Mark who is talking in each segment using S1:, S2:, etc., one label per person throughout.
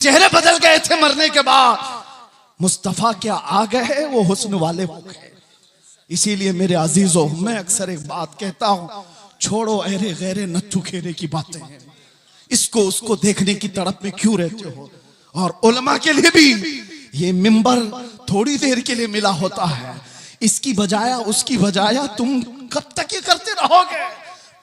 S1: चेहरे बदल गए थे मरने के बाद, मुस्तफा क्या आ गए, वो हुस्न वाले हो गए। इसीलिए मेरे अजीजों, मैं अक्सर एक बात कहता हूं, छोड़ो अरे गैरे नत्थु खेरे की बातें, इसको उसको देखने की तड़प में क्यों रहते हो। और उलमा के लिए भी ये मिंबर थोड़ी देर के लिए मिला होता है, इसकी बजाया उसकी बजाया तुम कब तक ये करते रहोगे।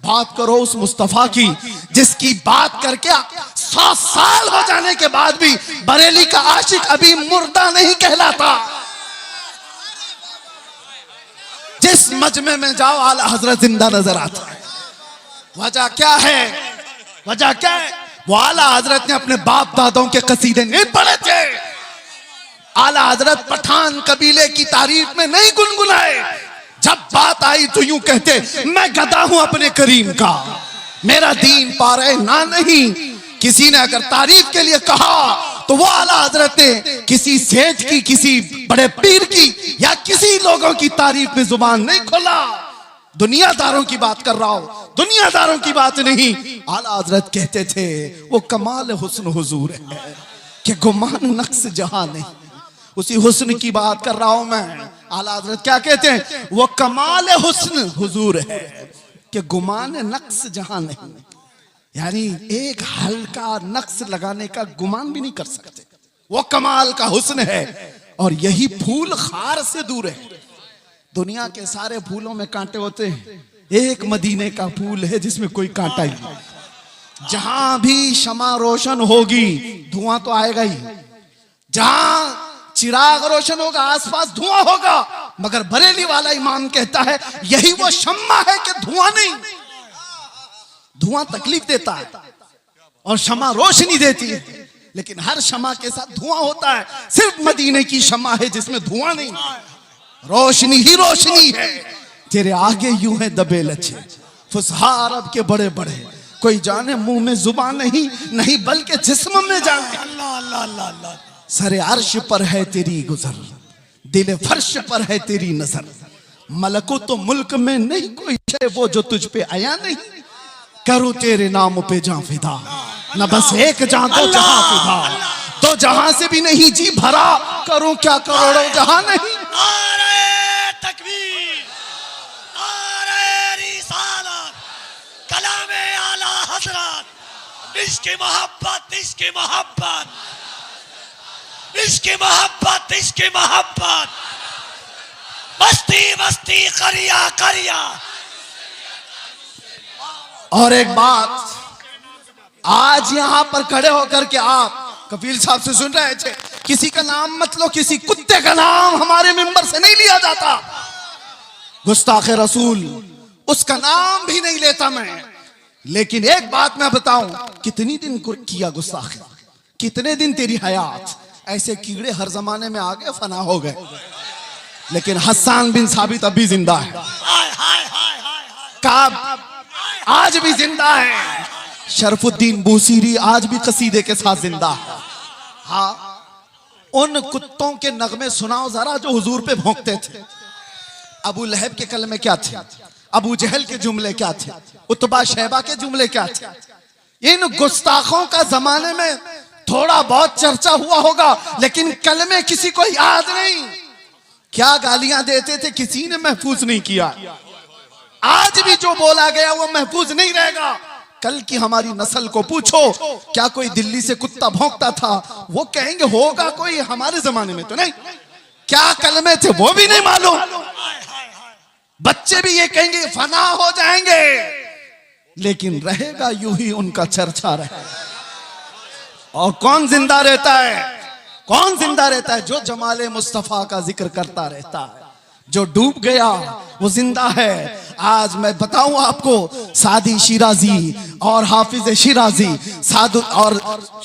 S1: बात करो उस मुस्तफा की जिसकी बात करके 100 साल हो जाने के बाद भी बरेली का आशिक अभी मुर्दा नहीं कहलाता। जिस मजमे में जाओ आला हजरत जिंदा नजर आता है। वजह क्या है? वजह क्या है? वो आला हजरत ने अपने बाप दादों के कसीदे नहीं पढ़े थे। आला हजरत पठान कबीले की तारीफ में नहीं गुनगुनाए। जब बात आई तो यूं कहते, मैं गदा हूं अपने करीम का, मेरा दीन पारे ना नहीं। किसी ने अगर तारीफ के लिए कहा तो वो आला हजरत ने किसी सेठ की, किसी बड़े पीर की या किसी लोगों की तारीफ में जुबान नहीं खोला। दुनियादारों की बात कर रहा हूं, दुनियादारों की बात नहीं। आला हजरत कहते थे वो कमाल हुस्न हुजूर है कि गुमान नक्श जहां नहीं। उसी हुस्न की बात कर रहा हूं मैं। आला हजरत क्या कहते हैं? वो कमाल हुस्न हुजूर है कि गुमान नक्श जहां नहीं। यानी एक हल्का नक्श लगाने का गुमान भी नहीं कर सकते। वो कमाल का हुस्न है। और यही फूल खार से दूर है। दुनिया के सारे फूलों में कांटे होते हैं, एक मदीने का फूल है जिसमें कोई कांटा ही नहीं। जहां भी शमा रोशन होगी धुआं तो आएगा ही। जहां चिराग रोशन होगा आसपास धुआं होगा। मगर बरेली वाला इमाम कहता है यही वो शम्मा है कि धुआं नहीं। धुआं तकलीफ देता है और शमा रोशनी देती है, लेकिन हर शमा के साथ धुआं होता है। सिर्फ मदीने की शमा है जिसमें धुआं नहीं, रोशनी ही रोशनी है। तेरे आगे यूं है दबे लच्छे फुसहा अरब के बड़े बड़े, कोई जाने मुंह में जुबान नहीं, नहीं बल्कि जिस्म में जाने। अल्लाह अल्लाह अल्लाह अल्लाह। सरे अर्श पर है तेरी गुजर, दिल फर्श पर है तेरी नजर। मलको तो मुल्क में नहीं कोई है वो जो तुझ पे आया नहीं। करूं तेरे नाम पे जां फिदा, न बस एक जां दो जहां फिदा। तो जहां से भी नहीं जी भरा, करूं क्या करोड़ों जहां नहीं।
S2: नारे तकबीर, नारे रिसालत, कलामे आला हजरत। इश्क़ मोहब्बत, इश्क़ मोहब्बत, इश्क़ मोहब्बत, इश्क़ मोहब्बत। बस्ती बस्ती करिया करिया।
S1: और एक बात, आज यहां पर खड़े होकर के आप कफील साहब से सुन रहे थे, किसी का नाम मत लो, किसी कुत्ते का नाम हमारे मिंबर से नहीं लिया जाता। गुस्ताखे रसूल उसका नाम भी नहीं लेता मैं। लेकिन एक बात मैं बताऊं, कितनी दिन किया गुस्ताखे, कितने दिन तेरी हयात। ऐसे कीड़े हर जमाने में आ गए, फना हो गए, लेकिन हसन बिन साबित अभी जिंदा है। काब आज भी जिंदा है। शरफुद्दीन बूसीरी आज भी कसीदे के साथ जिंदा है। हाँ, उन कुत्तों के नगमे सुनाओ जरा जो हुजूर पे भौंकते थे। अबू लहब के कलमे क्या थे? अबू जहल के जुमले क्या थे? उतबा शैबा के जुमले क्या थे? इन गुस्ताखों का जमाने में थोड़ा बहुत चर्चा हुआ होगा, लेकिन कलमे किसी को याद नहीं। क्या गालियां देते थे, किसी ने महफूज नहीं किया। आज भी जो बोला गया वो महफूज नहीं रहेगा। कल की हमारी नस्ल को पूछो, क्या कोई दिल्ली से कुत्ता भौंकता था? वो कहेंगे होगा कोई, हमारे जमाने में तो नहीं। क्या कलमे थे वो भी नहीं मालूम। बच्चे भी ये कहेंगे फना हो जाएंगे, लेकिन रहेगा यूं ही उनका चर्चा रहे। और कौन जिंदा रहता है? कौन जिंदा रहता है? जो जमाले मुस्तफा का जिक्र करता रहता है। जो डूब गया वो जिंदा है। आज मैं बताऊं आपको, सादी शिराजी और हाफिज शिराजी, सादु और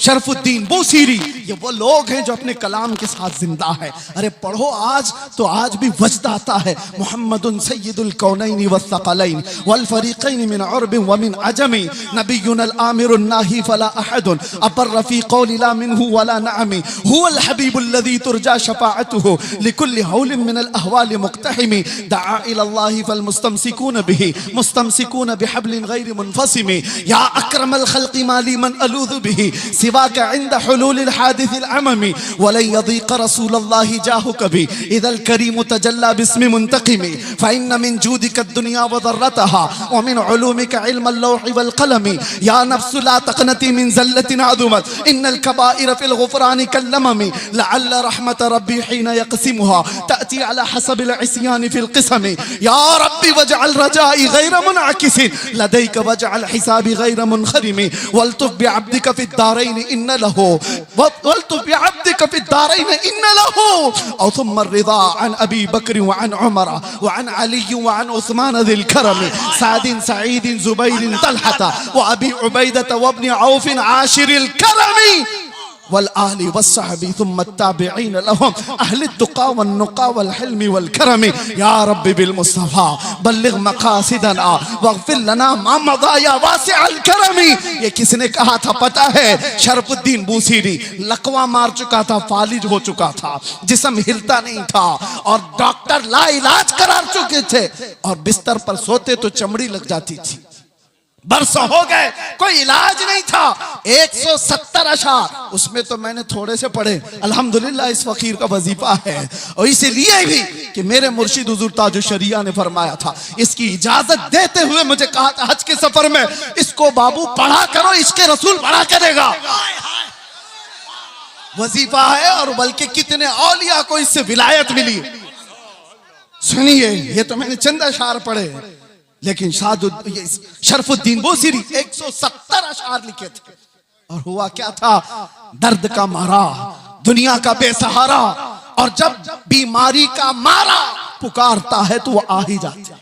S1: शरफुद्दीन बूसीरी, ये वो लोग हैं जो अपने कलाम के साथ जिंदा है। अरे पढ़ो आज तो आज भी वजद आता है। मुहम्मदुन सय्यदुल कौनैन वस्सक़लैन वल फरीक़ैन मिन उर्ब व मिन अजमी, नबियुनल आमिरुन नाही फला अहदुन अबर फी क़ौलि ला मिनहु वला नअमी, हुवल हबीबुल लज़ी तुरजा शफ़ाअतुहु लिकुल्लि हौलिन मिनल अहवाल मुक़्तहिमी, दआ इला इलल्लाहि फल मुस्तमसिकून बिही मुस्तमसिकून बिहब्लिन गैर मुनफसिम या अकरमल खल्क़ि माली मन अलूज़ु बिही सिवाका इंद हुलूलिल हादिसिल अममी वलन यदीक़ रसूलल्लाहि जाहु कभी इदल करीम तजल्ला बिस्मि मुंतक़िम फ़इन्न मिन जूदिका दुनिया व ज़र्रतहा व मिन उलूमिका इल्मल लौहि वल क़लम या नफ्सु ला तक़नती मिन ज़ल्लतिन अज़ुमत इन्नल कबाइर फिल गुफ़रान कल्लममी लअल्ल रहमत रब्बी हीन यक़सिमुहा तअती अला हसबिल इस्यान फिल क़िस्म या रब्बी वजअल रजाई गैर मुनअकिसिन लदैक वजअल हिसाबी गैर मुनख़रिम वल्तुफ़ बिअब्दिका फ़िद दारैन इन्न लहू वल्तुफ़ बिअब्दिका फ़िद दारैन इन्न लहू औ थुम्मा रिज़ा अन अबी बकर व अन उमर व अन अली व अन उस्मान ज़िल करम सादिन सईद ज़ुबैर तलहत व अबी उबैदह व इब्न औफ आशिरिल करमी वल आलि वस्सहबी थुम्मा ताबिईन लहुम अहल तुक़ा वन नुक़ा वल हिल्म वल करम या रब्बी बिल मुस्तफ़ा बल्लिग मक़ासिदना वग़फ़िर लना मा मज़ा या वासिअल करम। ये किसने कहा था पता है? शरफुद्दीन बूसीरी। लकवा मार चुका था, फालिज हो चुका था, जिस्म हिलता नहीं था और डॉक्टर लाइलाज करार चुके थे और बिस्तर पर सोते तो चमड़ी लग जाती थी। बरसों हो गए, कोई इलाज नहीं था। 170 अशार, उसमें तो मैंने थोड़े से पढ़े। अल्हम्दुलिल्लाह इस फकीर का वजीफा है और इसीलिए भी कि मेरे मुर्शिद हुजूर ताजुश शरिया ने फरमाया था, इसकी इजाजत देते हुए मुझे कहा था हज के सफर में, इसको बाबू पढ़ा करो, इसके रसूल पढ़ा करेगा। वजीफा है और बल्कि कितने औलिया को इससे विलायत मिली। सुनिए, ये तो मैंने चंद अशार पढ़े, लेकिन शरफुद्दीन बूसीरी 170 अशार लिखे थे। और हुआ क्या था? दर्द का मारा, दुनिया का बेसहारा, और जब बीमारी का मारा पुकारता है तो वो आ ही जाता है।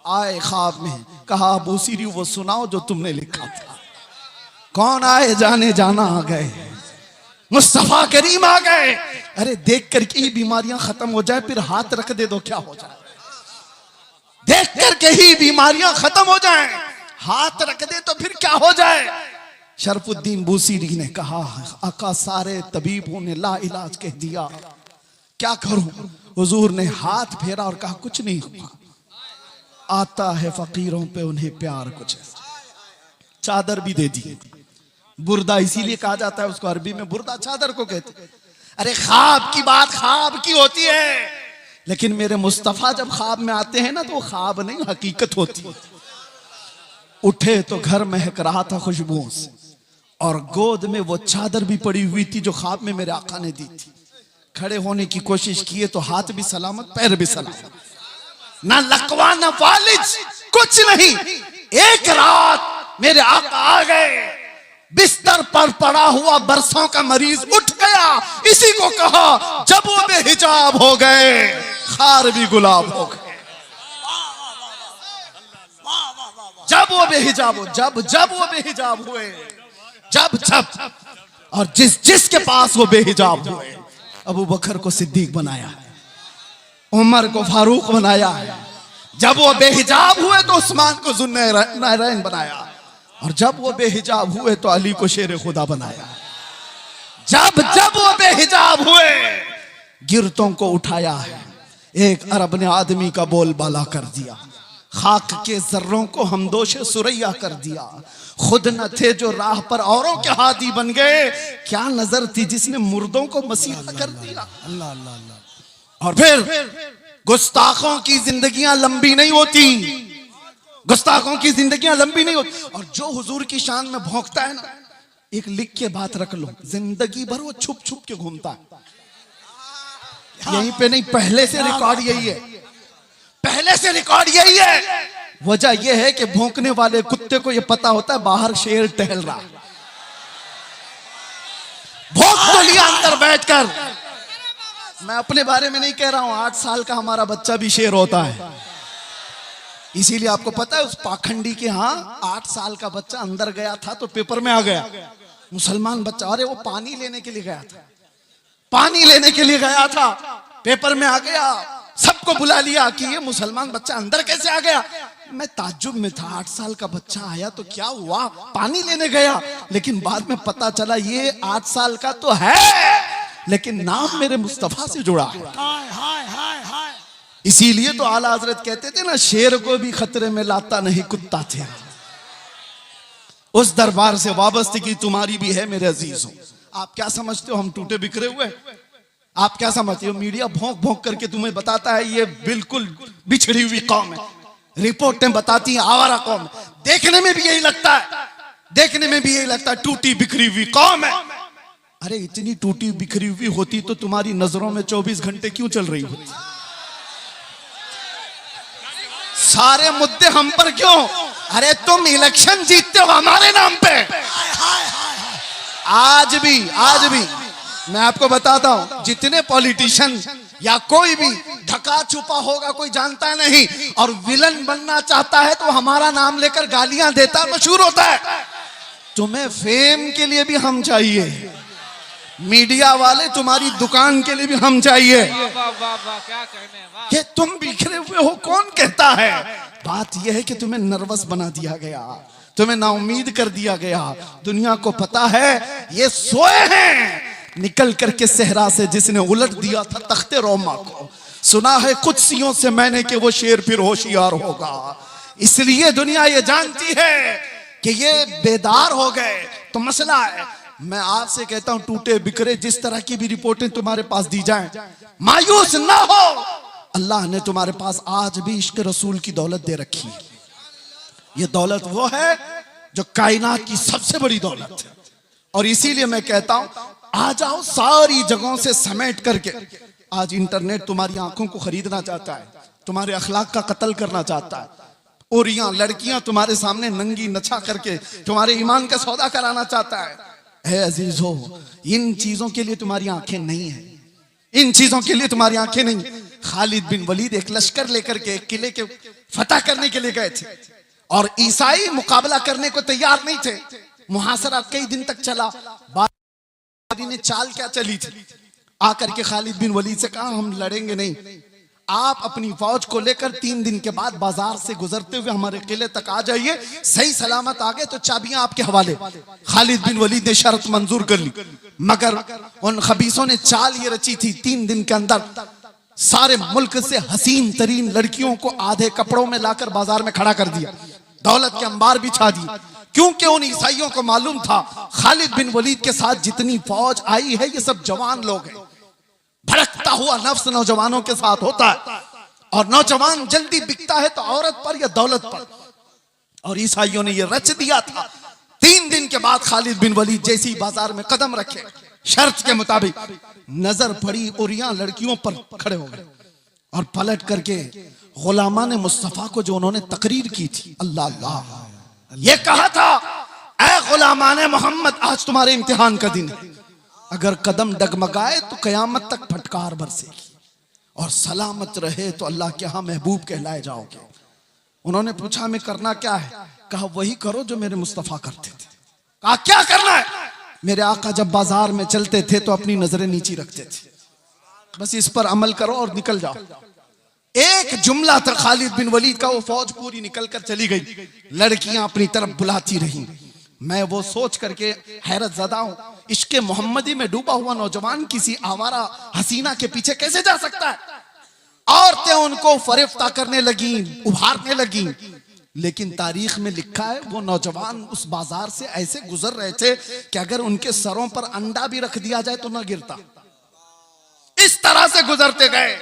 S1: आए ख्वाब में, कहा बूसीरी वो सुनाओ जो तुमने लिखा था। कौन आए? जाने जाना आ गए, मुस्तफा करीम आ गए। अरे देख करके ही बीमारियां खत्म हो जाए, फिर हाथ रख दे दो क्या हो जाए? देख करके ही बीमारियां खत्म हो जाएं, हाथ रख दे तो फिर क्या हो जाए? शरफुद्दीन बूसीरी ने कहा, आका सारे तबीबों ने ला इलाज कह दिया, क्या करूं? हुजूर ने हाथ फेरा और कहा कुछ नहीं हुआ। आता है फकीरों पे उन्हें प्यार कुछ। चादर भी दे दी। बुर्दा इसीलिए कहा जाता है उसको, अरबी में बुर्दा चादर को कहते। अरे ख्वाब की बात ख्वाब की होती है, लेकिन मेरे मुस्तफा जब ख्वाब में आते हैं ना तो वो ख्वाब नहीं हकीकत होती। उठे तो घर महक रहा था खुशबुओं से, और गोद में वो चादर भी पड़ी हुई थी जो ख्वाब में मेरे आका ने दी थी। खड़े होने की कोशिश किए तो हाथ भी सलामत, पैर भी सलामत, ना लकवा ना फालिज, कुछ नहीं। एक रात मेरे आका आ गए, बिस्तर पर पड़ा हुआ बरसों का मरीज उठ गया। इसी को कहा जब वो बेहिजाब हो गए, खार भी गुलाब हो गए। जब वो बेहिजाब हो, जब वो बेहिजाब हुए, जब और जिसके पास वो बेहिजाब हुए, अबू बकर को सिद्दीक बनाया, उमर को फारूक बनाया। जब वो बेहिजाब हुए तो उस्मान को ज़ुन्नूरैन बनाया, और जब वो बेहिजाब हुए तो अली को शेर खुदा बनाया। जब वो बेहिजाब हुए, गिरतों को उठाया है। एक अरब ने आदमी का बोलबाला कर दिया, खाक के जर्रों को हमदोशे सुरैया कर दिया। खुद न थे जो राह पर औरों के हादी बन गए, क्या नजर थी जिसने मुर्दों को मसीहा कर दिया। अल्लाह अल्लाह अल्लाह। और फिर गुस्ताखों की जिंदगियां लंबी नहीं होती, गुस्ताखों की जिंदगियां लंबी नहीं होती। और जो हुजूर की शान में भौंकता है ना, एक लिख के बात रख लो, जिंदगी भर वो छुप छुप के घूमता है। यहीं पे नहीं, पहले से रिकॉर्ड यही है, पहले से रिकॉर्ड यही है। वजह यह है कि भौंकने वाले कुत्ते को यह पता होता है बाहर शेर टहल रहा, भौंक तो लिया अंदर बैठकर। मैं अपने बारे में नहीं कह रहा हूं, 8 साल का हमारा बच्चा भी शेर होता है। इसीलिए आपको पता है उस पाखंडी के यहाँ 8 साल का बच्चा अंदर गया था तो पेपर में आ गया, मुसलमान बच्चा। अरे वो पानी लेने के लिए गया था, पानी लेने के लिए गया था, पेपर में आ गया। सबको बुला लिया कि ये मुसलमान बच्चा अंदर कैसे आ गया। मैं ताज्जुब में था, 8 साल का बच्चा आया तो क्या हुआ, पानी लेने गया। लेकिन बाद में पता चला ये 8 साल का तो है, लेकिन नाम मेरे मुस्तफा से जुड़ा है। इसीलिए तो आला हजरत कहते थे ना, शेर को भी खतरे में लाता नहीं कुत्ता थे। उस दरबार से वाबस्तगी तुम्हारी भी है मेरे अजीजों। आप क्या समझते हो हम टूटे बिखरे हुए? आप क्या समझते हो? मीडिया भौंक भौंक करके तुम्हें बताता है ये बिल्कुल बिछड़ी हुई कौम है, रिपोर्टें बताती हैं आवारा कौम है। देखने में भी यही लगता है, देखने में भी यही लगता है टूटी बिखरी हुई कौम है। अरे इतनी टूटी बिखरी हुई होती तो तुम्हारी नजरों में 24 घंटे क्यों चल रही होती? सारे मुद्दे हम पर क्यों? अरे तुम इलेक्शन जीतते हो हमारे नाम पे। आज भी मैं आपको बताता हूं, जितने पॉलिटिशियन या कोई भी ढका छुपा होगा कोई जानता नहीं, और विलन बनना चाहता है तो हमारा नाम लेकर गालियां देता मशहूर होता है। तुम्हें फेम के लिए भी हम चाहिए, मीडिया वाले तुम्हारी दुकान के लिए भी हम चाहिए।
S3: क्या कहने,
S1: ये तुम बिखरे हुए हो कौन कहता है? बात यह है कि तुम्हें नर्वस बना दिया गया, तुम्हें नाउम्मीद कर दिया गया। दुनिया को पता है ये सोए हैं। निकल करके सहरा से जिसने उलट दिया था तख्ते रोमा को, सुना है कुदसियों से मैंने कि वो शेर फिर होशियार होगा। इसलिए दुनिया ये जानती है कि ये बेदार हो गए तो मसला है। मैं आपसे कहता हूं टूटे बिखरे जिस तरह की भी रिपोर्टें तुम्हारे पास दी जाएं, मायूस ना हो। अल्लाह ने तुम्हारे पास आज भी इश्क रसूल की दौलत दे रखी है। ये दौलत वो है जो कायनात की सबसे बड़ी दौलत है। और इसीलिए मैं कहता हूं आ जाओ सारी जगहों से समेट करके। आज इंटरनेट तुम्हारी आंखों को खरीदना चाहता है, तुम्हारे अखलाक का कत्ल करना चाहता है। और यहाँ लड़कियां तुम्हारे सामने नंगी नछा करके तुम्हारे ईमान का सौदा कराना चाहता है। अजीज हो, इन चीजों के लिए तुम्हारी आंखें नहीं है, इन चीजों के लिए तुम्हारी आंखें नहीं। खालिद बिन वलीद एक लश्कर लेकर के एक किले के फतह करने के लिए गए थे और ईसाई मुकाबला करने को तैयार नहीं थे। मुहासरा कई दिन तक चला। ने चाल क्या चली थी, आकर के खालिद बिन वलीद से कहा हम लड़ेंगे नहीं, आप अपनी फौज को लेकर 3 दिन के बाद बाजार से गुजरते हुए हमारे किले तक आ जाइए, सही सलामत आ गए तो चाबियां आपके हवाले। खालिद बिन वलीद ने शर्त मंजूर कर ली, मगर उन खबीसों ने चाल ये रची थी 3 दिन के अंदर सारे मुल्क से हसीन तरीन लड़कियों को आधे कपड़ों में लाकर बाजार में खड़ा कर दिया, दौलत के अंबार बिछा दिए। क्योंकि उन ईसाइयों को मालूम था खालिद बिन वलीद के साथ जितनी फौज आई है ये सब जवान लोग हैं। भड़कता हुआ नफ्स नौजवानों के साथ होता है और नौजवान जल्दी बिकता है तो औरत पर या दौलत पर। और ईसाइयों ने ये रच दिया था। 3 दिन के बाद खालिद बिन वलीद जैसी बाजार में कदम रखे, शर्त के मुताबिक नजर पड़ी और यहाँ लड़कियों पर खड़े हो गए और पलट करके गुलामान मुस्तफा को जो उन्होंने तकरीर की थी, अल्लाह अल्लाह, ये कहा था ऐ गुलामान मोहम्मद आज तुम्हारे इम्तिहान का दिन है, अगर कदम डगमगाए तो कयामत तक फटकार बरसेगी और सलामत रहे तो अल्लाह के यहाँ महबूब कहलाए जाओगे। उन्होंने पूछा हमें करना क्या है? कहा वही करो जो मेरे मुस्तफा करते थे। कहा क्या करना है? मेरे आका जब बाजार में चलते थे तो अपनी नजरें नीची रखते थे, बस इस पर अमल करो और निकल जाओ। एक जुमला था खालिद बिन वलीद का, वो फौज पूरी निकल कर चली गई, लड़कियां अपनी तरफ बुलाती रहीं। मैं वो सोच करके हैरत ज़दा हूं, इश्के मोहम्मदी में डूबा हुआ नौजवान किसी आवारा हसीना के पीछे कैसे जा सकता है? औरतें उनको फरेफ्ता करने लगी, उभारने लगी, लेकिन तारीख में लिखा है वो नौजवान उस बाजार से ऐसे गुजर रहे थे कि अगर उनके सरों पर अंडा भी रख दिया जाए तो ना गिरता। इस तरह से गुजरते गए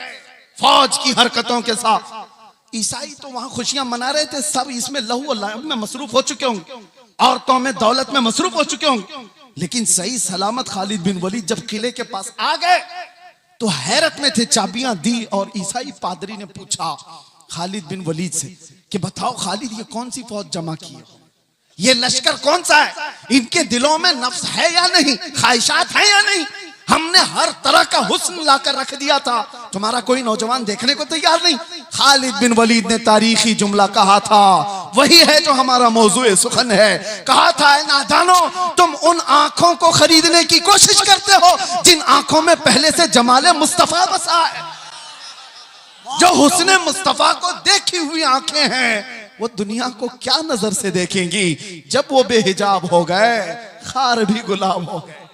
S1: फौज की हरकतों के साथ। ईसाई तो वहां खुशियां मना रहे थे, सब इसमें लहू और लाहब में मसरूफ हो चुके होंगे, औरतों में दौलत में मसरूफ हो चुके होंगे। लेकिन सही सलामत खालिद बिन वलीद जब किले के पास आ गए तो हैरत में थे, चाबियां दी और ईसाई पादरी ने पूछा खालिद बिन वलीद से कि बताओ खालिद ये कौन सी फौज जमा की है, ये लश्कर कौन सा है, इनके दिलों में नफ्स है या नहीं, ख्वाहिशात है या नहीं? हमने हर तरह का हुस्न लाकर रख दिया था, तुम्हारा कोई नौजवान देखने को तैयार नहीं। खालिद बिन वलीद ने तारीखी जुमला कहा था, वही है जो हमारा मौजूए सुखन है। कहा था ऐ नादानो, तुम उन आंखों को खरीदने की कोशिश करते हो जिन आंखों में पहले से जमाले मुस्तफा बसा है। जो हुस्ने मुस्तफा को देखी हुई आंखें हैं वो दुनिया को क्या नजर से देखेंगी? जब वो बेहिजाब हो गए, खार भी गुलाम हो गए।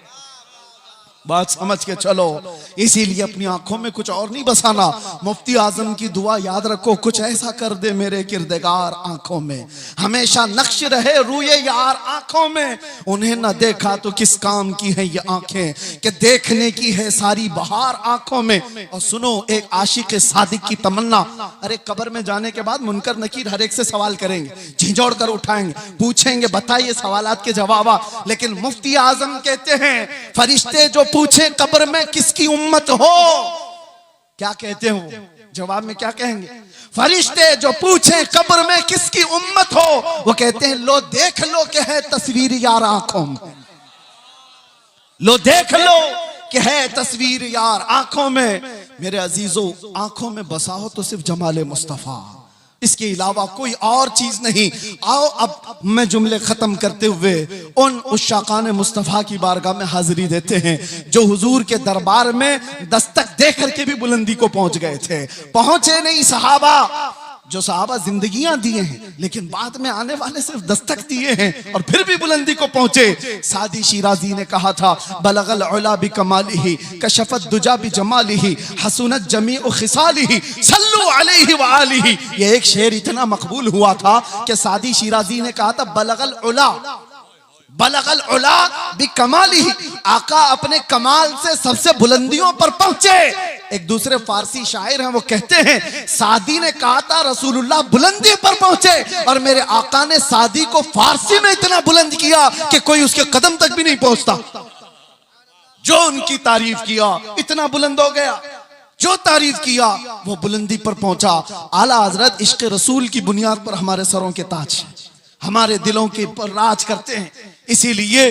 S1: बात समझ के चलो। इसीलिए अपनी आंखों में कुछ और नहीं बसाना। मुफ्ती आजम की दुआ याद रखो, कुछ ऐसा कर दे मेरे किरदगार आंखों में, हमेशा नक्श रहे रूए यार आंखों में। उन्हें न देखा तो किस काम की है ये आंखें, कि देखने की है सारी बहार आंखों में। और सुनो एक आशिक सादिक की तमन्ना, अरे कब्र में जाने के बाद मुनकर नकीर हर एक से सवाल करेंगे, झिझोड़ कर उठाएंगे, पूछेंगे बताइए सवालात के जवाब। लेकिन मुफ्ती आजम कहते हैं फरिश्ते जो पूछे कब्र में किसकी उम्मत हो, क्या कहते हो जवाब में, क्या कहेंगे? फरिश्ते जो पूछे कब्र में किसकी उम्मत हो, वो कहते हैं लो देख लो कि है तस्वीर यार आंखों में, लो देख लो कि है तस्वीर यार आंखों में। मेरे अजीजों, आंखों में बसा हो तो सिर्फ जमाले मुस्तफा, इसके अलावा कोई और चीज नहीं। आओ अब मैं जुमले खत्म करते हुए उन उशाकान मुस्तफा की बारगाह में हाजिरी देते हैं जो हुजूर के दरबार में दस्तक दे करके भी बुलंदी को पहुंच गए थे। पहुंचे नहीं सहाबा, जो सहाबा जिंदगियां दिए हैं लेकिन बाद में आने वाले सिर्फ दस्तक दिए हैं और फिर भी बुलंदी को पहुंचे। सादी शिराजी ने कहा था बलगल उला बि कमालिही कशफत दुजा बि जमालिही हसनत जमीउ खिसालिही सल्लु अलैहि व आलिही। ये एक शेर इतना मकबूल हुआ था कि सादी शिराजी ने कहा था बलगल उला बि कमालिही, आका अपने कमाल से सबसे बुलंदियों पर पहुंचे। एक दूसरे फारसी शायर हैं, वो कहते हैं सादी ने कहा था रसूलुल्लाह बुलंदी पर पहुंचे, और मेरे आका ने सादी को फारसी में इतना बुलंद किया कि कोई उसके कदम तक भी नहीं पहुंचता। जो उनकी तारीफ किया इतना बुलंद हो गया, जो तारीफ किया वो बुलंदी पर पहुंचा। आला हजरत इश्क रसूल की बुनियाद पर हमारे सरों के ताज, हमारे दिलों के पर राज करते हैं। इसीलिए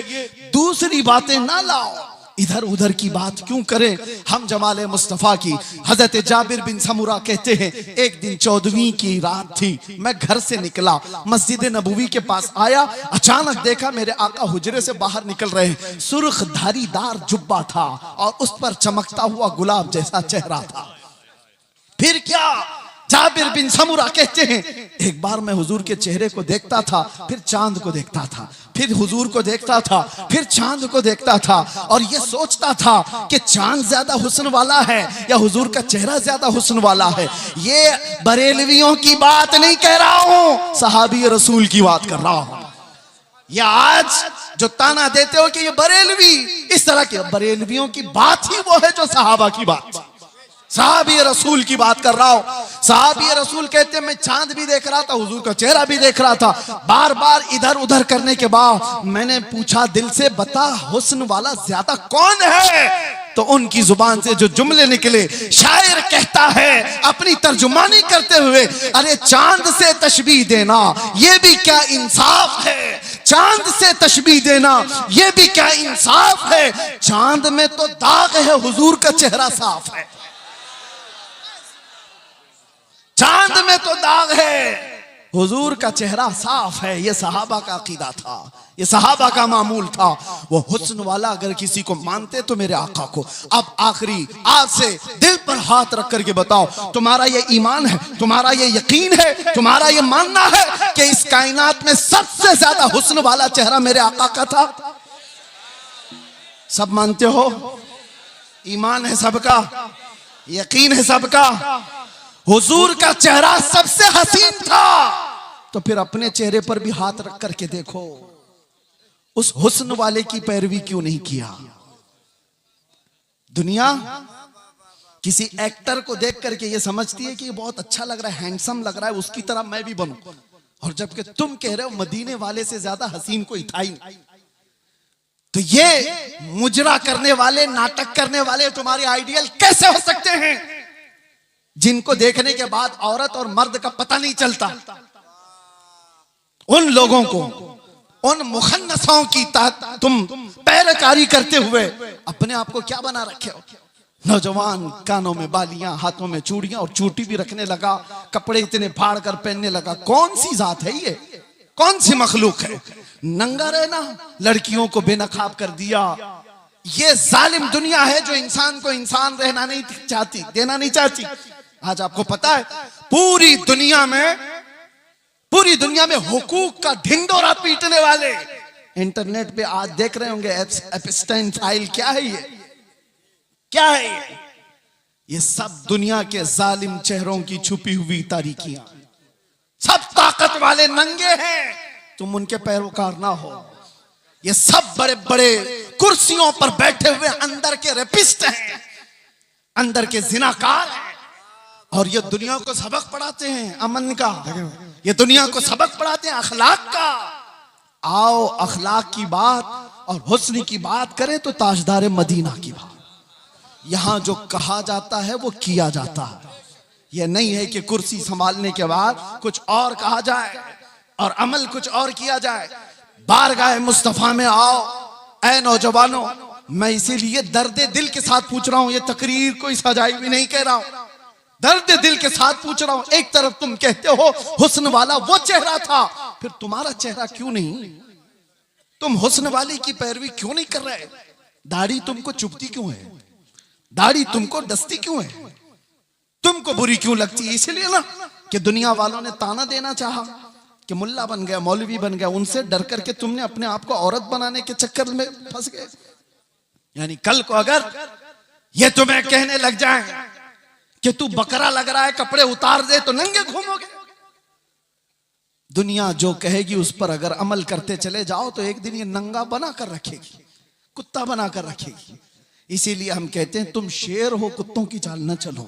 S1: दूसरी बातें ना लाओ, इधर उधर की बात क्यों करें। हम जमाले मुस्तफा की। हजरत जाबिर बिन समुरा कहते हैं एक दिन 14वीं की रात थी, मैं घर से निकला, मस्जिद नबवी के पास आया, अचानक देखा मेरे आका हुजरे से बाहर निकल रहे हैं। सुर्ख धारीदार जुब्बा था और उस पर चमकता हुआ गुलाब जैसा चेहरा था। फिर क्या, जाबिर बिन समुरा कहते हैं एक बार मैं हुजूर के चेहरे को देखता था, फिर चांद को देखता था, फिर हुजूर को देखता था, फिर चांद को देखता था, और ये सोचता था कि चांद ज्यादा हुस्न वाला है या हुजूर का चेहरा ज्यादा हुस्न वाला है। ये बरेलवियों की बात नहीं कह रहा हूं, सहाबी रसूल की बात कर रहा हूं। या आज जो ताना देते हो कि ये बरेलवी, इस तरह के बरेलवियों की बात ही वो है जो सहाबा की बात, साहबी रसूल की बात कर रहा हूं। साहबी रसूल कहते हैं मैं चांद भी देख रहा था, हुजूर का चेहरा भी देख रहा था। बार बार इधर उधर करने के बाद मैंने पूछा दिल से, बता हुस्न वाला ज्यादा कौन है? तो उनकी जुबान से जो जुमले निकले, शायर कहता है अपनी तर्जुमानी करते हुए, अरे चांद से तशबीह देना ये भी क्या इंसाफ है, चांद से तशबीह देना ये भी क्या इंसाफ है। चांद में तो दाग है, हुजूर का चेहरा साफ है। चांद में तो दाग है, हुजूर का चेहरा साफ है। ये सहाबा का अकीदा था, ये सहाबा का मामूल था। वो हुस्न वाला अगर किसी को मानते तो मेरे आका को। अब आखिरी आज से दिल पर हाथ रख करके बताओ, तुम्हारा ये ईमान है, तुम्हारा ये यकीन है, तुम्हारा ये मानना है कि इस कायनात में सबसे ज्यादा हुस्न वाला चेहरा मेरे आका का था? सब मानते हो? ईमान है सबका, यकीन है सबका, हुजूर का चेहरा सबसे हसीन था। तो फिर अपने चेहरे पर भी हाथ रख करके देखो, उस हुस्न वाले की पैरवी क्यों नहीं किया? दुनिया किसी एक्टर को देख करके ये समझती है कि ये बहुत अच्छा लग रहा है, हैंडसम लग रहा है, उसकी तरह मैं भी बनूं। और जबकि तुम कह रहे हो मदीने वाले से ज्यादा हसीन कोई था ही नहीं। तो ये मुजरा करने वाले, नाटक करने वाले तुम्हारे आइडियल कैसे हो सकते हैं, जिनको देखने के बाद औरत और मर्द का पता नहीं चलता? उन लोगों को, उन मुखन्नसों की तुम पैरकारी करते हुए अपने आप को क्या बना रखे हो? नौजवान कानों में बालियां, हाथों में चूड़ियां और चोटी भी रखने लगा, कपड़े इतने फाड़ कर पहनने लगा। कौन सी जात है ये, कौन सी मखलूक है? नंगा रहना लड़कियों को बेनकाब कर दिया। ये जालिम दुनिया है जो इंसान को इंसान रहना नहीं चाहती, देना नहीं चाहती। आज आपको पता है पूरी दुनिया में हुकूक का ढिंडोरा पीटने वाले इंटरनेट पे आज देख रहे होंगे एप्स्टाइन फाइल क्या है क्या है ये सब दुनिया के जालिम चेहरों की छुपी हुई तारीकियां। सब ताकत वाले नंगे हैं, तुम उनके पैरोकार ना हो। ये सब बड़े बड़े कुर्सियों पर बैठे हुए अंदर के रेपिस्ट हैं, अंदर के जिनाकार हैं, और ये दुनिया को सबक पढ़ाते हैं अमन का, ये दुनिया को सबक पढ़ाते हैं अखलाक का। आओ अखलाक की बात और हुस्न की बात करें तो ताजदार मदीना की बात। यहां जो कहा जाता है वो किया जाता है। यह नहीं है कि कुर्सी संभालने के बाद कुछ और कहा जाए और अमल कुछ और किया जाए। बारगाह मुस्तफा में आओ ऐ नौजवानों, मैं इसीलिए दर्द दिल के साथ पूछ रहा हूं, ये तकरीर कोई सजाई भी नहीं कह रहा हूं, दर्द दिल के साथ पूछ रहा हूं। एक तरफ तुम कहते हो हुस्न वाला वो चेहरा था, फिर तुम्हारा चेहरा क्यों नहीं? तुम हुस्न वाले की पैरवी क्यों नहीं कर रहे? दाढ़ी तुमको चुभती क्यों है? दाढ़ी तुमको डसती क्यों है? तुमको बुरी क्यों लगती है? इसलिए ना कि दुनिया वालों ने ताना देना चाहा कि मुल्ला बन गया, मौलवी बन गया, उनसे डर करके तुमने अपने आप को औरत बनाने के चक्कर में फंस गए। यानी कल को अगर ये तुम्हें कहने लग जाए कि तू बकरा लग रहा है, कपड़े उतार दे, तो नंगे घूमोगे। दुनिया जो कहेगी उस पर अगर अमल करते चले जाओ तो एक दिन ये नंगा बना कर रखेगी, कुत्ता बना कर रखेगी। इसीलिए हम कहते हैं तुम शेर हो, कुत्तों की चाल न चलो।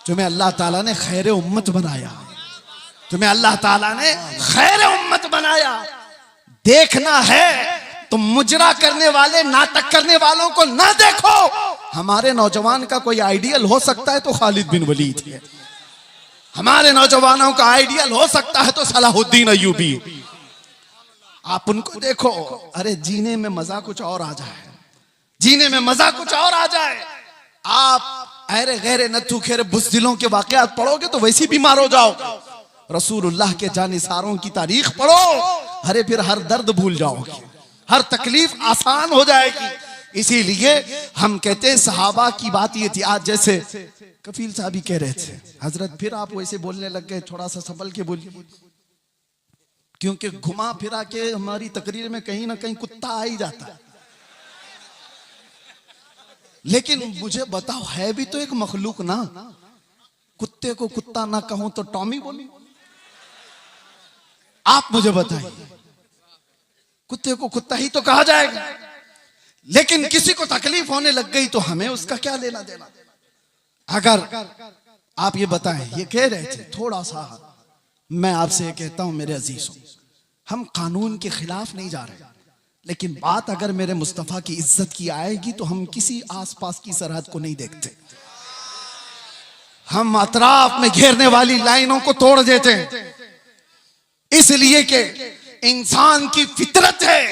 S1: तुम्हें अल्लाह ताला ने खैर उम्मत बनाया, तुम्हें अल्लाह ताला ने खैर उम्मत बनाया। देखना है तो मुजरा करने वाले, नाटक करने वालों को ना देखो। हमारे नौजवान का कोई आइडियल हो सकता है तो खालिद बिन वलीद है, हमारे नौजवानों का आइडियल हो सकता है तो सलाहुद्दीन अय्यूबी। आप उनको देखो, अरे जीने में मजा कुछ और आ जाए, जीने में मजा कुछ और आ जाए। आप अरे गैरे नथु खेरे बुज़दिलों के वाकयात पढ़ोगे तो वैसे बीमार हो जाओगे। रसूलुल्लाह के जानिसारों की तारीख पढ़ो, अरे फिर हर दर्द भूल जाओगे, हर तकलीफ आसान हो जाएगी। इसीलिए हम कहते हैं सहाबा की बात ये थी। आज जैसे कफील साहब ही कह रहे थे, हजरत फिर आप वैसे बोलने लग गए, थोड़ा सा संभल के बोलिए, क्योंकि घुमा फिरा के हमारी तकरीर में कहीं ना कहीं कुत्ता आ ही जाता है। लेकिन मुझे बताओ, है भी तो एक मखलूक ना। कुत्ते को कुत्ता ना कहूं तो टॉमी बोलूं? आप मुझे बताइए, कुत्ते को कुत्ता ही तो कहा जाएगा। लेकिन किसी को तकलीफ होने लग गई तो हमें उसका क्या लेना देना? अगर आप ये बताएं, ये कह रहे थे थोड़ा सा, मैं आपसे कहता हूं मेरे अजीजों, हम कानून के खिलाफ नहीं जा रहे, लेकिन बात अगर मेरे मुस्तफा की इज्जत की आएगी तो हम किसी आसपास की सरहद को नहीं देखते। हम अतराफ में घेरने वाली लाइनों को तोड़ देते हैं, इसलिए कि इंसान की फितरत है,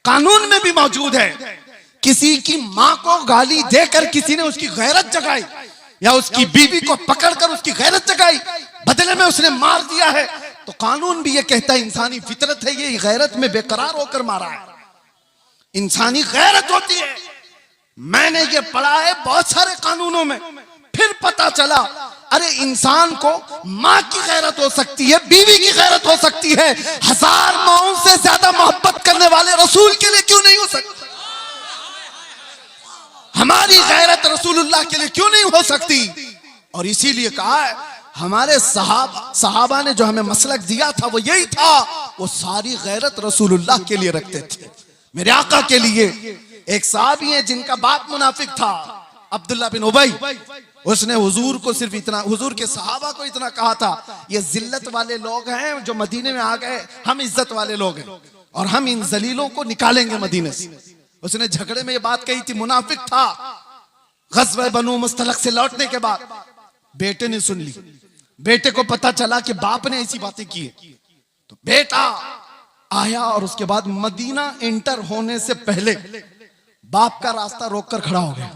S1: कानून में भी मौजूद है। किसी की मां को गाली देकर किसी ने उसकी गैरत जगाई, या उसकी बीवी को पकड़कर उसकी गैरत जगाई, बदले में उसने मार दिया है, तो कानून भी ये कहता है इंसानी फितरत है, ये गैरत में बेकरार होकर मारा है, इंसानी गैरत होती है। मैंने ये पढ़ा है बहुत सारे कानूनों में, फिर पता चला अरे इंसान को मां की गैरत हो सकती है, बीवी की गैरत हो सकती है, हजार माओं से ज्यादा मोहब्बत करने वाले रसूल के लिए क्यों नहीं हो सकती? हमारी गैरत रसूलुल्लाह के लिए क्यों नहीं हो सकती? और इसीलिए कहा है हमारे सहाबा ने जो हमें मसलक दिया था वो यही था, वो सारी गैरत रसूलुल्लाह के लिए रखते थे, मेरे आका के लिए। एक साहबी है जिनका बाप मुनाफिक था, अब्दुल्ला बिन उबई, उसने हुजूर को सिर्फ इतना, हुजूर के सहाबा को इतना कहा था, ये जिल्लत वाले लोग हैं जो मदीने में आ गए, हम इज्जत वाले लोग हैं और हम इन जलीलों को निकालेंगे मदीने से। उसने झगड़े में ये बात कही थी, मुनाफिक था। गज़वे बनु मुस्तलक से लौटने के बाद बेटे ने सुन ली, बेटे को पता चला कि बाप ने ऐसी बातें की, तो बेटा आया और उसके बाद मदीना एंटर होने से पहले बाप का रास्ता रोककर खड़ा हो गया।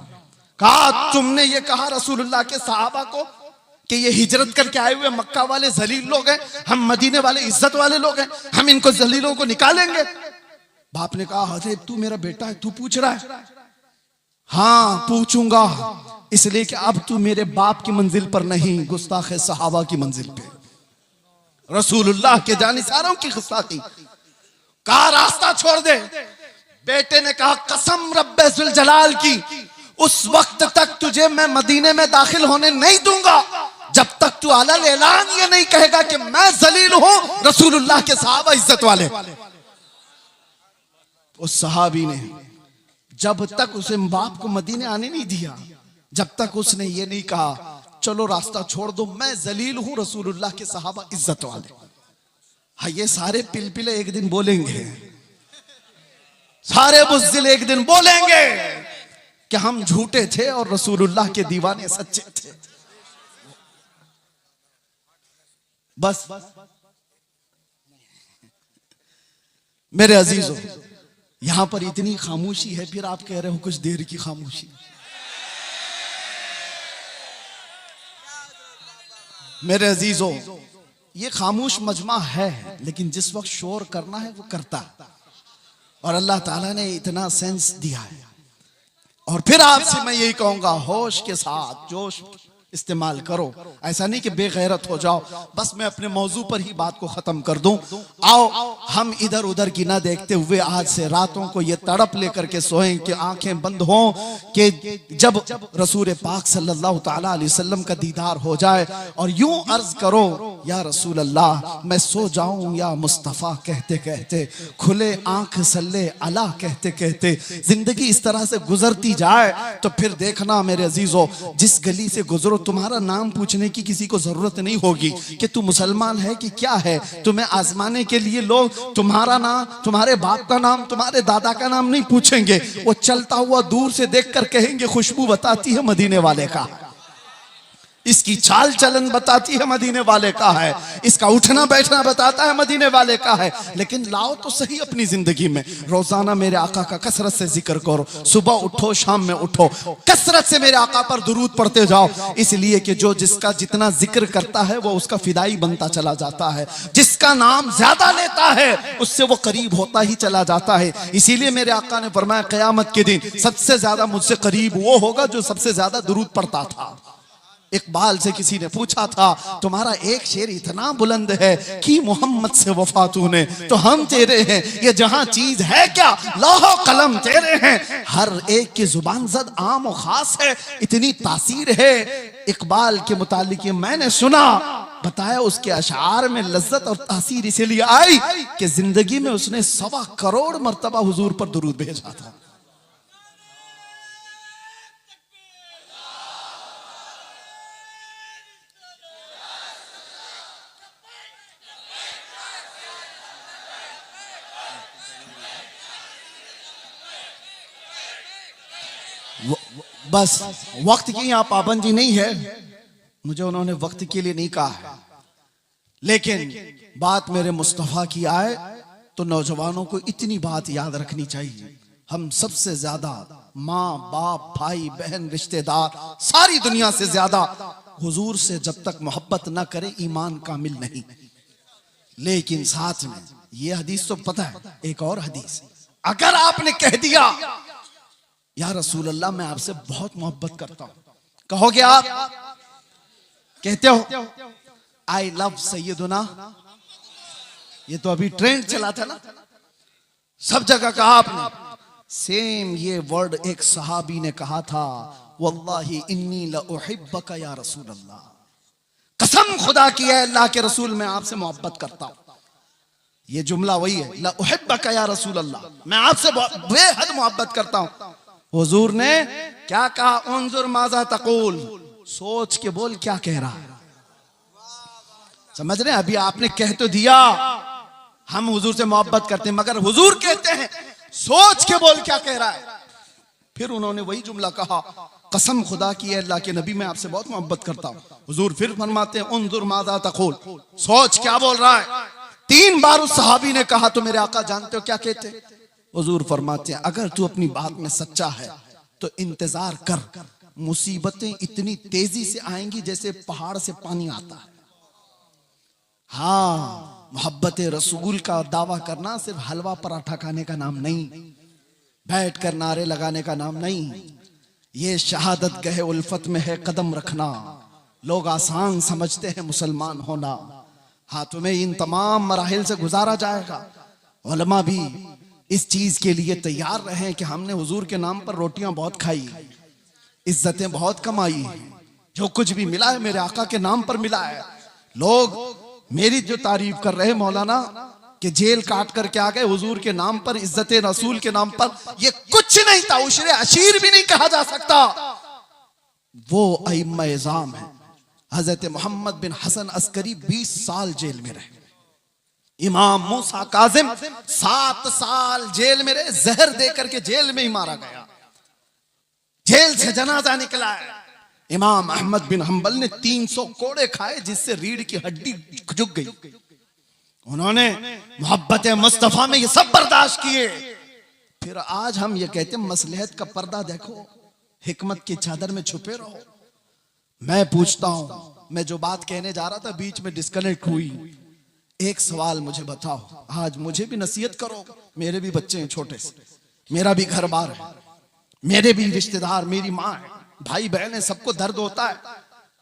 S1: कहा तुमने ये कहा रसूलुल्लाह के सहाबा को कि ये हिजरत करके आए हुए मक्का वाले जलील लोग हैं, हम मदीने वाले इज्जत वाले लोग हैं, हम इनको जलीलों को निकालेंगे। बाप ने कहा अरे तू मेरा बेटा है, तू पूछ रहा है? हाँ पूछूंगा, इसलिए कि अब तू मेरे बाप की मंजिल पर नहीं, गुस्ताखे सहाबा की मंजिल पे, रसूलुल्लाह के जानिसारों की गुस्ताखी। कहा रास्ता छोड़ दे। बेटे ने कहा कसम रब्बे जुल जलाल की, उस वक्त तक तुझे मैं मदीने में दाखिल होने नहीं दूंगा जब तक तू अलल ऐलान ये नहीं कहेगा कि मैं जलील हूं रसूलुल्लाह के सहाबा इज्जत वाले। उस सहाबी ने जब तक उसे बाप को मदीने आने नहीं दिया, जब तक उसने ये नहीं कहा चलो रास्ता छोड़ दो, मैं जलील हूं रसूलुल्लाह के सहाबा इज्जत वाले। हाँ, ये सारे पिलपिले एक दिन बोलेंगे, सारे बुज़दिल एक दिन बोलेंगे कि हम झूठे थे और रसूलुल्लाह के दीवाने सच्चे थे। बस मेरे अजीजों, यहां पर इतनी खामोशी है, फिर आप कह रहे हो कुछ देर की खामोशी। मेरे अजीजों, ये खामोश मजमा है, लेकिन जिस वक्त शोर करना है वो करता है, और अल्लाह ताला ने इतना सेंस दिया है। और फिर आपसे मैं यही कहूंगा, होश के साथ जोश इस्तेमाल करो। ऐसा नहीं कि बेगैरत हो जाओ। बस मैं अपने मौजू पर ही बात को खत्म कर दूं। आओ हम इधर उधर की ना देखते हुए आज से रातों को ये तड़प लेकर के सोएं कि आंखें बंद हों कि जब रसूल पाक सल्लल्लाहु ताला अलैहि वसल्लम का दीदार हो जाए और यूं अर्ज करो, या रसूल अल्लाह मैं सो जाऊं या मुस्तफ़ा कहते कहते, खुले आंख सल्ले अला कहते कहते जिंदगी इस तरह से गुजरती जाए तो फिर देखना मेरे अजीजों, जिस गली से गुजरो तुम्हारा नाम पूछने की किसी को जरूरत नहीं होगी कि तू मुसलमान है कि क्या है। तुम्हें आजमाने के लिए लोग तुम्हारा नाम, तुम्हारे बाप का नाम, तुम्हारे दादा का नाम नहीं पूछेंगे। वो चलता हुआ दूर से देखकर कहेंगे खुशबू बताती है मदीने वाले का, इसकी चाल चलन बताती है मदीने वाले का है, इसका उठना बैठना बताता है मदीने वाले का है। लेकिन लाओ तो सही अपनी जिंदगी में रोजाना मेरे आका का कसरत से जिक्र करो। सुबह उठो, शाम में उठो, कसरत से मेरे आका पर दुरूद पढ़ते जाओ। इसलिए कि जो जिसका जितना जिक्र करता है वो उसका फिदाई बनता चला जाता है, जिसका नाम ज्यादा लेता है उससे वो करीब होता ही चला जाता है। इसीलिए मेरे आका ने फरमाया क़यामत के दिन सबसे ज्यादा मुझसे करीब वो होगा जो सबसे ज्यादा दुरूद पढ़ता था। इकबाल से किसी ने पूछा था, तुम्हारा एक शेर इतना बुलंद है कि मोहम्मद से वफा तूने, तो हम तेरे हैं, ये जहां चीज है क्या लौह कलम तेरे हैं। हर एक की जुबान जद आम और खास है, इतनी तासीर है इकबाल के मुतालिक। मैंने सुना, बताया उसके अशार में लज्जत और तासीर इसीलिए आई कि जिंदगी में उसने 1.25 करोड़ मर्तबा हुजूर पर दुरूद भेजा था। बस वक्त की यहाँ पाबंदी नहीं है, मुझे उन्होंने वक्त के लिए नहीं कहा है, लेकिन बात मेरे मुस्तफा की आए तो नौजवानों को इतनी बात याद रखनी चाहिए। हम सबसे ज्यादा माँ बाप भाई बहन रिश्तेदार सारी दुनिया से ज्यादा हुजूर से जब तक मोहब्बत ना करे ईमान कामिल नहीं। लेकिन साथ में ये हदीस तो पता है, एक और हदीस, अगर आपने कह दिया या रसूल अल्लाह मैं आपसे बहुत मोहब्बत करता हूं, कहोगे आप, कहते हो आई लव सैयदुना, ये तो अभी ट्रेंड चला था ना, सब जगह कहा आपने। सेम ये वर्ड एक सहाबी ने कहा था, वल्लाही इन्नी लउहिब्बका या रसूल अल्लाह, कसम खुदा की है अल्लाह के रसूल मैं आपसे मोहब्बत करता हूं। ये जुमला वही है, लउहिब्बका या रसूल अल्लाह, मैं आपसे बेहद मोहब्बत करता हूं। हुजूर ने क्या कहा, उन्जुर माज़ा तक़ूल, सोच के बोल क्या कह रहा है। समझ रहे हैं, अभी आपने कह तो दिया हम हुजूर से मोहब्बत करते हैं, मगर हुजूर कहते हैं सोच के बोल क्या कह रहा है। फिर उन्होंने वही जुमला कहा, कसम खुदा की है अल्लाह के नबी मैं आपसे बहुत मोहब्बत करता हूं। हुजूर फिर फरमाते हैं उन्जुर माज़ा तक़ूल, सोच क्या बोल रहा है। 3 बार उस सहाबी ने कहा तो मेरे आका जानते हो क्या कहते, हुजूर फरमाते हैं अगर तू अपनी बात में सच्चा है तो इंतजार कर, मुसीबतें इतनी तेजी से आएंगी जैसे पहाड़ से पानी आता है। हाँ, मोहब्बत रसूल का दावा करना सिर्फ हलवा पराठा खाने का नाम नहीं, बैठ कर नारे लगाने का नाम नहीं, ये शहादत गहे उल्फत में है कदम रखना। लोग आसान समझते हैं मुसलमान होना, हाँ तुम्हें इन तमाम मराहिल से गुजारा जाएगा। उलमा भी इस चीज के लिए तैयार रहे कि हमने हुजूर के नाम पर रोटियां बहुत खाई, इज्जतें बहुत कमाई हैं, जो कुछ भी मिला है मेरे आका के नाम पर मिला है। लोग मेरी जो तारीफ कर रहे हैं मौलाना कि जेल काट करके आ गए हुजूर के नाम पर, इज्जत रसूल के नाम पर, ये कुछ नहीं था, उशरे अशीर भी नहीं कहा जा सकता। वो अइम्मा इज़ाम है। हजरत मोहम्मद बिन हसन अस्करी 20 साल जेल में रहे। इमाम मूसा काजिम 7 साल जेल में रहे, जहर दे करके जेल में ही मारा गया। जेल से जनाजा निकला है। इमाम अहमद बिन हंबल ने 300 कोड़े खाए जिससे रीढ़ की हड्डी झुक गई। उन्होंने मोहब्बत मुस्तफा में ये सब बर्दाश्त किए। फिर आज हम ये कहते हैं मसलहत का पर्दा देखो, हिकमत की चादर में छुपे रहो। मैं पूछता हूं, मैं जो बात कहने जा रहा था बीच में डिस्कनेक्ट हुई। एक सवाल मुझे बताओ, आज मुझे भी नसीहत करो, मेरे भी बच्चे हैं छोटे से, मेरा भी घर बार है, मेरे भी रिश्तेदार, मेरी माँ है, भाई बहन है, सबको दर्द होता है।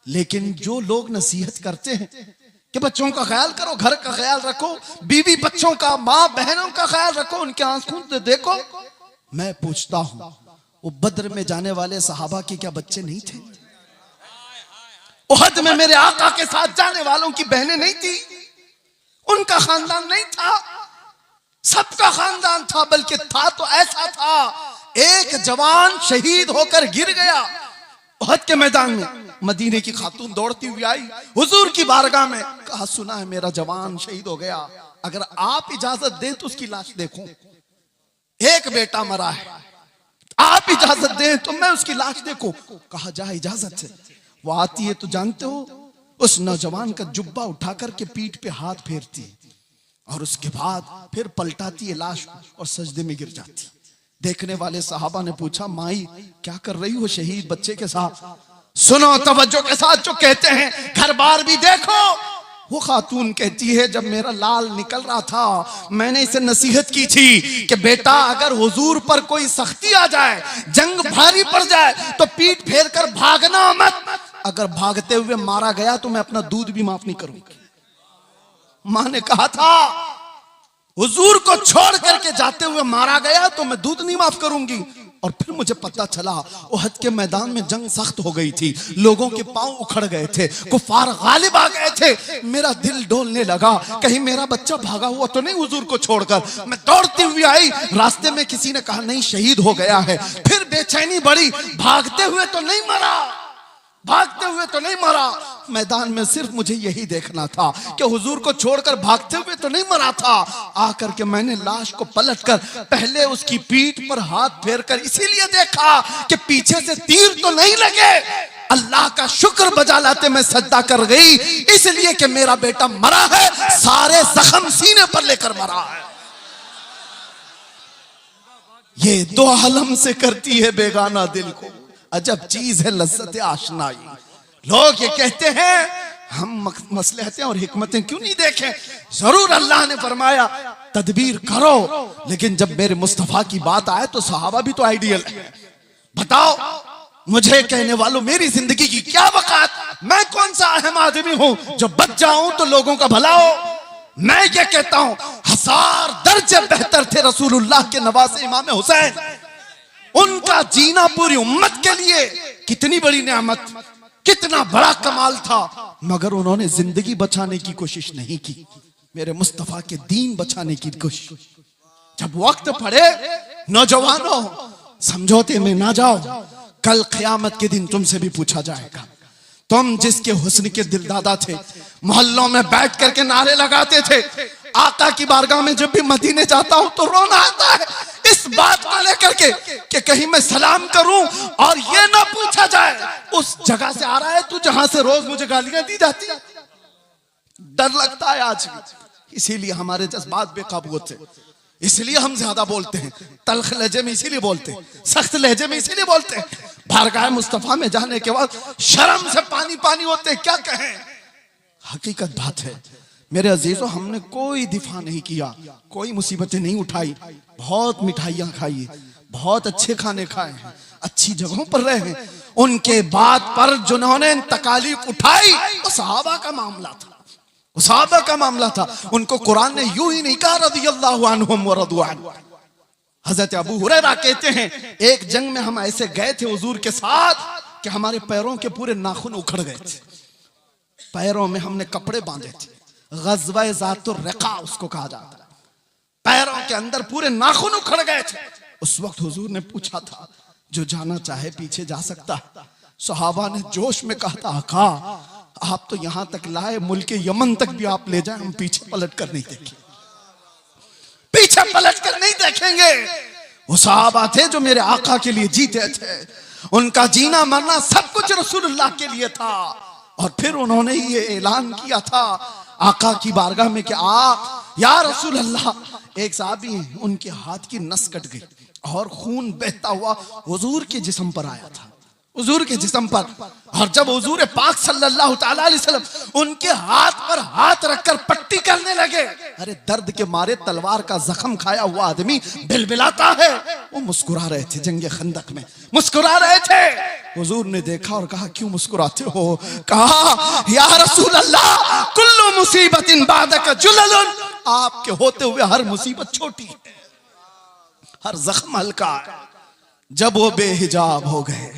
S1: लेकिन जो लोग नसीहत करते हैं कि बच्चों का ख्याल करो, घर का ख्याल रखो, बीवी बच्चों का, माँ बहनों का ख्याल रखो, उनके आंसू से देखो। मैं पूछता हूं, वो बद्र में जाने वाले सहाबा के क्या बच्चे नहीं थे? उहद में मेरे आका के साथ जाने वालों की बहनें नहीं थी? उनका खानदान नहीं था? सबका खानदान था, बल्कि था तो ऐसा था, एक जवान शहीद होकर गिर गया उहद के मैदान में। मदीने की खातून दौड़ती हुई आई हुजूर की बारगाह में, कहा सुना है मेरा जवान शहीद हो गया, अगर आप इजाजत दें तो उसकी लाश देखूं। एक बेटा मरा है, आप इजाजत दें तो मैं उसकी लाश देखूं। कहा जा इजाजत से। वो आती है तो जानते हो, उस नौजवान का जुब्बा उठा करके पीठ पे हाथ फेरती है और उसके बाद फिर पलटाती है लाश और सजदे में गिर जाती। देखने वाले सहाबा ने पूछा, माई क्या कर रही हो शहीद बच्चे के साथ? सुनो तवज्जो के साथ जो कहते हैं, घर बार भी देखो। वो खातून कहती है, जब मेरा लाल निकल रहा था मैंने इसे नसीहत की थी कि बेटा अगर हुजूर पर कोई सख्ती आ जाए, जंग भारी पड़ जाए तो पीठ फेर कर भागना मत। अगर भागते हुए मारा गया तो मैं अपना दूध भी माफ नहीं करूंगी। मां ने कहा था हुजूर को छोड़ करके जाते हुए मारा गया तो मैं दूध नहीं माफ करूंगी। और फिर मुझे पता चला उहद के मैदान में जंग सख्त हो गई थी, लोगों के पांव उखड़ गए थे, कुफार गालिब आ गए थे। मेरा दिल डोलने लगा, कहीं मेरा बच्चा भागा हुआ तो नहीं हुजूर को छोड़कर। मैं दौड़ती हुई आई, रास्ते में किसी ने कहा नहीं शहीद हो गया है। फिर बेचैनी बढ़ी, भागते हुए तो नहीं मरा, भागते हुए तो नहीं मरा। मैदान में सिर्फ मुझे यही देखना था कि हुजूर को छोड़कर भागते हुए तो नहीं मरा था। आकर के मैंने लाश को पलटकर पहले उसकी पीठ पर हाथ फेरकर इसीलिए देखा कि पीछे से तीर तो नहीं लगे। अल्लाह का शुक्र बजा लाते मैं सजदा कर गई, इसलिए कि मेरा बेटा मरा है, सारे जख्म सीने पर लेकर मरा है। ये दो आलम से करती है बेगाना दिल को, अजब चीज है लज्जत आशनाई। लोग ये कहते हैं हम मसलहतें और हिकमतें क्यों नहीं देखें? जरूर अल्लाह ने फरमाया तदबीर करो, लेकिन जब मेरे मुस्तफा की बात आए तो सहाबा भी तो आइडियल है। बताओ मुझे कहने वालों, मेरी जिंदगी की क्या वकात? मैं कौन सा अहम आदमी हूं जो बच जाऊं तो लोगों का भला हो? मैं ये कहता हूं 1000 दर्जे बेहतर थे रसूलुल्लाह के नवासे इमाम हुसैन। उनका जीना पूरी उम्मत के लिए कितनी बड़ी नेमत, कितना बड़ा कमाल था, मगर उन्होंने जिंदगी बचाने की कोशिश नहीं की, मेरे मुस्तफा के दीन बचाने की कोशिश। जब वक्त पड़े नौजवानों समझौते में ना जाओ, कल क़यामत के दिन तुमसे भी पूछा जाएगा। तुम जिसके हुस्न के दिलदादा थे, मोहल्लों में बैठ करके नारे लगाते थे, आका की बारगाह में जब भी मदीने जाता हूं तो रोना आता है इस बात को लेकर के कि कहीं मैं सलाम करूं और ये ना पूछा जाए उस जगह से आ रहा है तू जहां से रोज मुझे गालियां दी जाती है। डर लगता है आज भी, इसीलिए हमारे जज्बात बेकाबू होते, इसलिए हम ज्यादा बोलते हैं, तल्ख लहजे में इसीलिए बोलते हैं, सख्त लहजे में इसीलिए बोलते हैं। बारगाह मुस्तफा में जाने के बाद शर्म से पानी पानी होते हैं, क्या कहें। हकीकत बात है मेरे अजीजों, हमने कोई दिफा नहीं किया, कोई मुसीबतें नहीं उठाई, बहुत मिठाइयां खाई, बहुत अच्छे खाने खाए हैं, अच्छी जगहों पर रहे हैं। उनके बाद पर जिन्होंने तकालीफ उठाई वो सहाबा का मामला था, वो सहाबा का मामला था। उनको कुरान ने यूं ही नहीं कहा रज़ियल्लाहु अन्हुम व रज़ू अन्हु। हजरत अबू हुरैरा कहते हैं एक जंग में हम ऐसे गए थे हुजूर के साथ कि हमारे पैरों के पूरे नाखून उखड़ गए थे, पैरों में हमने कपड़े बांधे थे, ग़ज़वा ज़ातुर रिक़ा उसको कहा जाता है, पैरों के अंदर पूरे नाखून उखड़ गए थे। उस वक्त हुजूर ने पूछा था जो जाना चाहे पीछे जा सकता है। सहाबा ने जोश में कहा था आका आप तो यहां तक लाए, मुल्क यमन तक भी आप ले जाए, हम पीछे पलट कर नहीं देखेंगे, पीछे पलट कर नहीं देखेंगे। वो सहाबा थे जो मेरे आका के लिए जीते थे, उनका जीना मरना सब कुछ रसूलुल्लाह के लिए था। और फिर उन्होंने ये ऐलान किया था आका की बारगाह में कि आप या रसूल अल्लाह, एक साहबी उनके हाथ की नस कट गई और खून बहता हुआ हुजूर के जिस्म पर आया था, हुजूर के जिस्म पर। और जब हुजूर पाक सल्लल्लाहु ताला अलैहि वसल्लम उनके हाथ पर हाथ रखकर पट्टी करने लगे, अरे दर्द के मारे तलवार का जख्म खाया हुआ आदमी बिलबिलाता है, वो मुस्कुरा रहे थे, जंगे खंदक में मुस्कुरा रहे थे। हुजूर ने देखा और कहा क्यों मुस्कुराते हो? कहा या रसूल अल्लाह कुल्लु मुसीबतिन बादक जुललुन, आपके होते हुए हर मुसीबत छोटी है, हर जख्म हल्का है। जब वो बेहिजाब हो गए,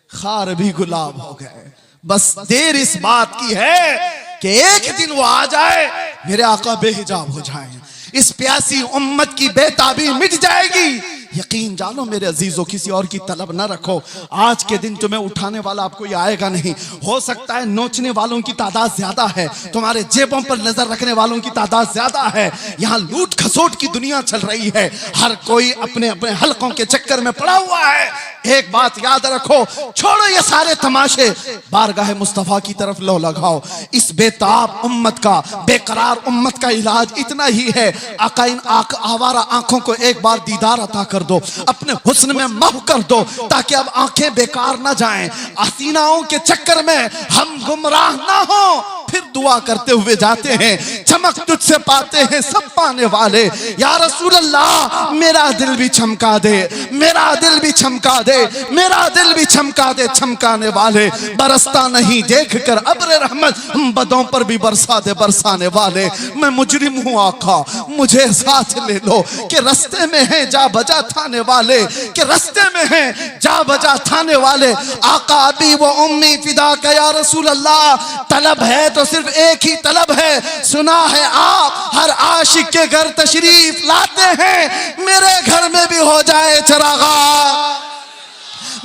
S1: खार भी गुलाब हो गए, बस देर इस बात की है कि एक दिन वो आ जाए, मेरे आका बेहिजाब हो जाएं, इस प्यासी उम्मत की बेताबी मिट जाएगी। यकीन जानो मेरे अजीजों, किसी और की तलब ना रखो। आज के दिन तुम्हें उठाने वाला आपको ये आएगा नहीं। हो सकता है नोचने वालों की तादाद ज्यादा है, तुम्हारे जेबों पर नजर रखने वालों की तादाद ज्यादा है। यहाँ लूट खसोट की दुनिया चल रही है, हर कोई अपने अपने हलकों के चक्कर में पड़ा हुआ है। एक बात याद रखो, छोड़ो ये सारे तमाशे, बारगाह मुस्तफा की तरफ लो लगाओ। इस बेताब उम्मत का, बेकरार उम्मत का इलाज इतना ही है, आका इन आवारा आंखों को एक बार दीदार अता कर दो, अपने हुस्न में महव कर दो, ताकि अब आंखें बेकार ना जाएं, हसीनाओं के चक्कर में हम गुमराह ना हो। फिर दुआ करते हुए जाते हैं, चमक तुझसे पाते हैं सब पाने वाले। या रसूल अल्लाह मेरा दिल भी चमका दे, मेरा दिल भी चमका दे, मेरा दिल भी चमका दे, चमकाने वाले। बरसता नहीं देख कर अब्र रहमत, हम बदों पर भी बरसा दे बरसाने वाले। मैं मुजरिम हूँ आका, मुझे साथ ले लो, कि रस्ते में है जा बजा थाने वाले, कि रस्ते में है जा बजा थाने वाले। आका अभी वो उम्मी फिदा का या रसूल अल्लाह, तलब है तो सिर्फ एक ही तलब है। सुना है आप हर आशिक के घर तशरीफ लाते हैं, मेरे घर में भी हो जाए चरागा,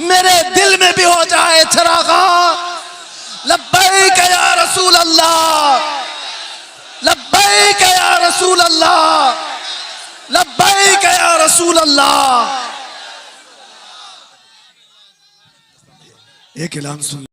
S1: मेरे दिल में भी हो जाए चरागा। लब्बैक या रसूल अल्लाह, लब्बैक या रसूल अल्लाह, लब्बैक या रसूल अल्लाह। एक ऐलान सुन।